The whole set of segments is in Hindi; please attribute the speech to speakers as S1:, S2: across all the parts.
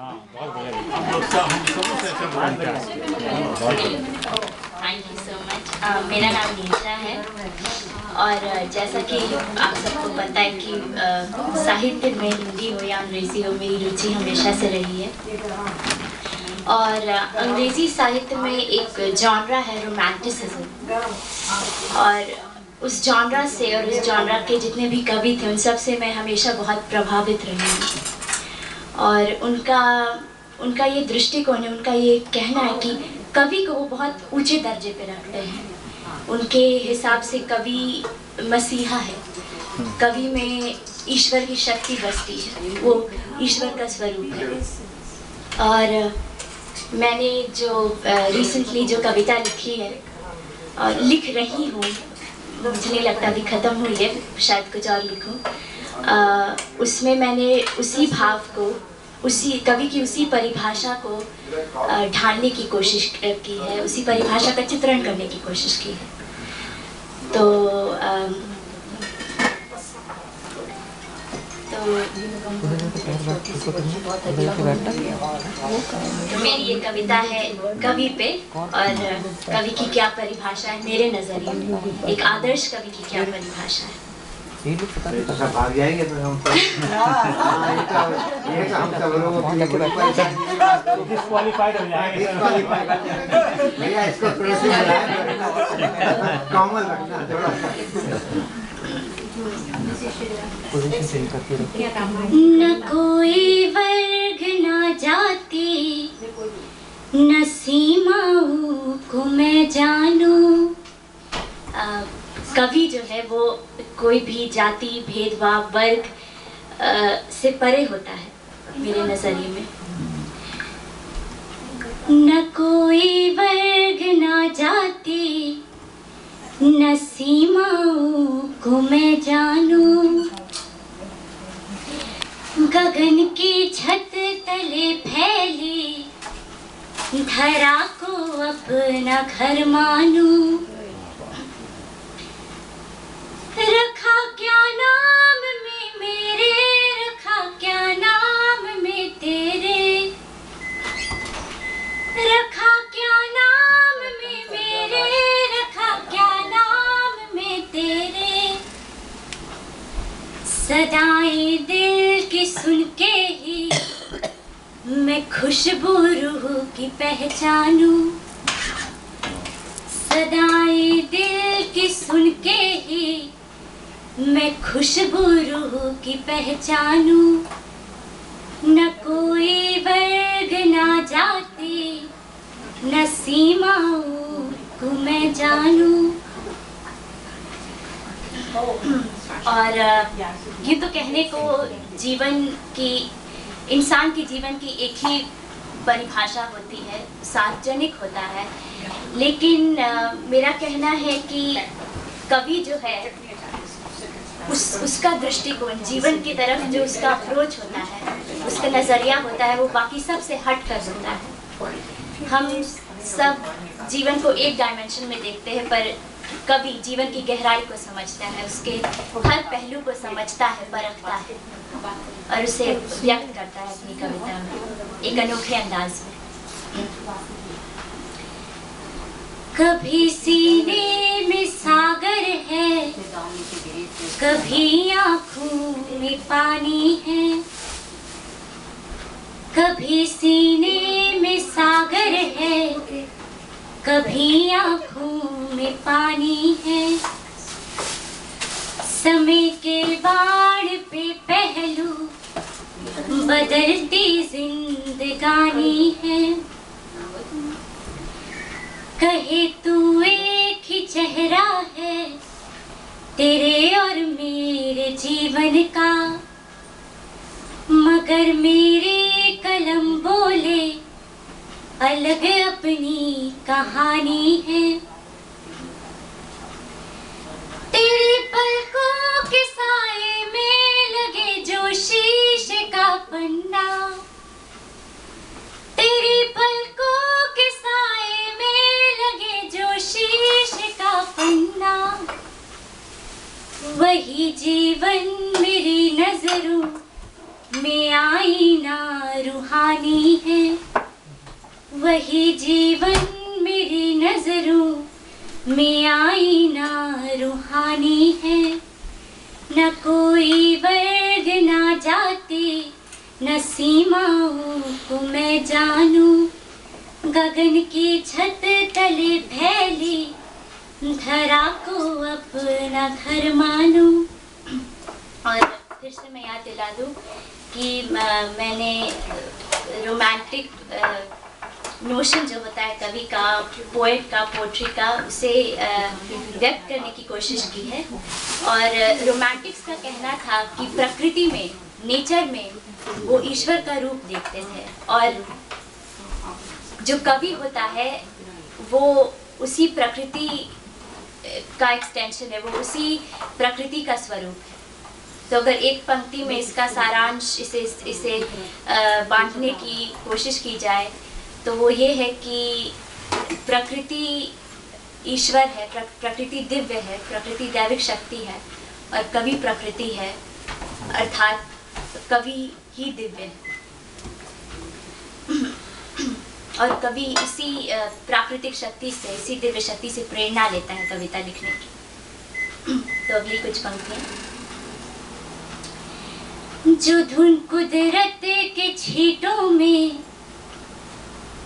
S1: Thank you so much. मेरा नाम नीचा है और जैसा कि आप सबको पता है कि साहित्य में हिंदी हो या अंग्रेज़ी हो मेरी रुचि हमेशा से रही है। और अंग्रेज़ी साहित्य में एक जॉनरा है रोमांटिसिज्म, और उस जॉनरा से और उस जॉनरा के जितने भी कवि थे उन सब से मैं हमेशा बहुत प्रभावित रही हूँ। और उनका ये दृष्टिकोण है, उनका ये कहना है कि कवि को वो बहुत ऊंचे दर्जे पे रखते हैं। उनके हिसाब से कवि मसीहा है, कवि में ईश्वर की शक्ति बसती है, वो ईश्वर का स्वरूप है। और मैंने जो रिसेंटली जो कविता लिखी है और लिख रही हूँ, मुझे नहीं लगता अभी ख़त्म हुई है, शायद कुछ और लिखूँ, उसमें मैंने उसी भाव को, उसी कवि की उसी परिभाषा को ढालने की कोशिश की है, उसी परिभाषा का चित्रण करने की कोशिश की है। तो मेरी ये कविता है कवि पे, और कवि की क्या परिभाषा है मेरे नज़रिए में, एक आदर्श कवि की क्या परिभाषा है।
S2: भाग जाएंगे तो हम
S3: डिस्क्वालीफाइड हो जाएंगे।
S2: भैया इसको कॉमन रखना थोड़ा।
S1: न कोई वर्ग न जाति न सीमाओं को मैं जानूं। कवि जो है वो कोई भी जाति भेदभाव वर्ग से परे होता है मेरे नज़रिए में। न कोई वर्ग न जाति न सीमाओं को मैं जानूं। गगन की छत तले फैली धरा को अपना घर मानूं। रखा क्या नाम में मेरे, रखा क्या नाम में तेरे, रखा क्या नाम में मेरे, रखा क्या नाम में तेरे। सदाएं दिल की सुन के ही मैं खुशबू रूह की पहचानूं। सदाएं दिल की सुन के ही मैं खुशबू रूह की पहचानूं। न कोई वर्ग न जाति न सीमाओं को मैं जानूं। और ये तो कहने को जीवन की, इंसान के जीवन की एक ही परिभाषा होती है, सार्वजनिक होता है, लेकिन मेरा कहना है कि कवि जो है उसका दृष्टिकोण जीवन की तरफ जो उसका अप्रोच होता है, उसका नज़रिया होता है, वो बाकी सब से हट कर होता है। हम सब जीवन को एक डायमेंशन में देखते हैं, पर कवि जीवन की गहराई को समझता है, उसके हर पहलू को समझता है, परखता है और उसे व्यक्त करता है अपनी कविता में एक अनोखे अंदाज में। कभी सीने में सागर है, कभी आँखों में पानी है। कभी सीने में सागर है, कभी आँखों में पानी है। समय के बाढ़ पे पहलू बदलती जिंदगानी है। कहे तू एक ही चेहरा है तेरे और मेरे जीवन का, मगर मेरी कलम बोले अलग अपनी कहानी है। तेरे पलकों के साए में लगे जो शीशे का पन्ना, तेरी पलकों के साए में लगे जो शीशे का पन्ना, वही जीवन मेरी नजरों में आईना रूहानी रूहानी है, वही जीवन मेरी नजरों में आईना रूहानी है। न कोई वर्ग ना जाति न सीमाओं को मैं जानूं, गगन की छत तले फैली धरा को अपना घर मानूं। और फिर से मैं याद दिला दूं कि मैंने रोमांटिक नोशन जो होता है कवि का, पोएट का, पोट्री का, उसे व्यक्त करने की कोशिश की है। और रोमांटिक्स का कहना था कि प्रकृति में, नेचर में वो ईश्वर का रूप देखते थे, और जो कवि होता है वो उसी प्रकृति का एक्सटेंशन है, वो उसी प्रकृति का स्वरूप है। तो अगर एक पंक्ति में इसका सारांश इसे बांटने की कोशिश की जाए तो वो ये है कि प्रकृति ईश्वर है, प्रकृति दिव्य है, प्रकृति दैविक शक्ति है, और कवि प्रकृति है, अर्थात कवि ही दिव्य है। और कवि इसी प्राकृतिक शक्ति से, इसी दिव्य शक्ति से प्रेरणा लेता है कविता लिखने की। तो अगली कुछ पंक्तियां। जो धुन कुदरत के छींटों में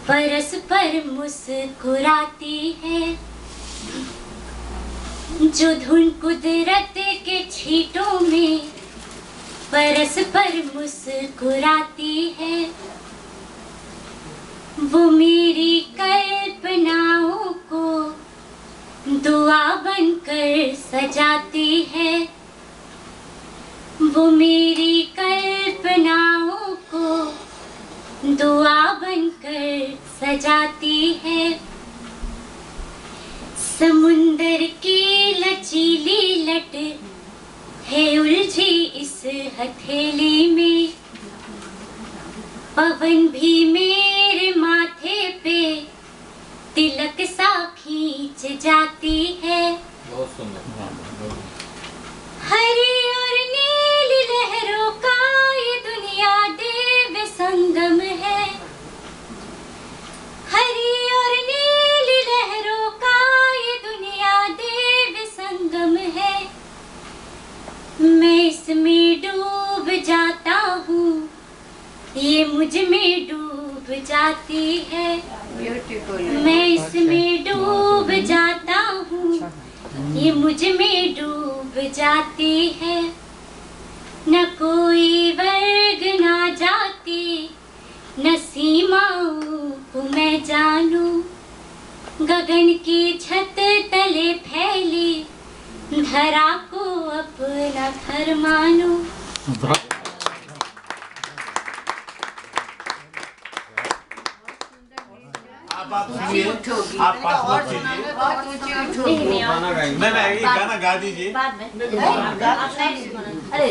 S1: परस्पर मुस्कुराती है, जो धुन कुदरत के छींटों में परस्पर मुस्कुराती है, वो मेरी कल्पनाओं को दुआ बनकर सजाती है, वो मेरी कल्पनाओं को दुआ बनकर सजाती है। समुंदर की लचीली लट है उलझी इस हथेली में, पवन भी मेरे माथे पे तिलक सा खींच जाती है।
S4: बहुत सुंदर।
S1: हरी और नीली लहरों का ये दुनिया देव संगम है, हरी और नीली लहरों का ये दुनिया देव संगम है। मैं इसमें डूब जाता हूँ, ये मुझ में डूब जाती है। मैं इसमें डूब जाता हूँ, ये मुझ में डूब जाती है। न कोई वर्ग ना जाति न सीमाओं को मैं जानूं, गगन की छत तले फैली धरा को अपना घर मानूं।
S4: आप सुनिए, आप पास कीजिए। नहीं, ये गाना गा दीजिए।
S1: बाद में।
S4: अरे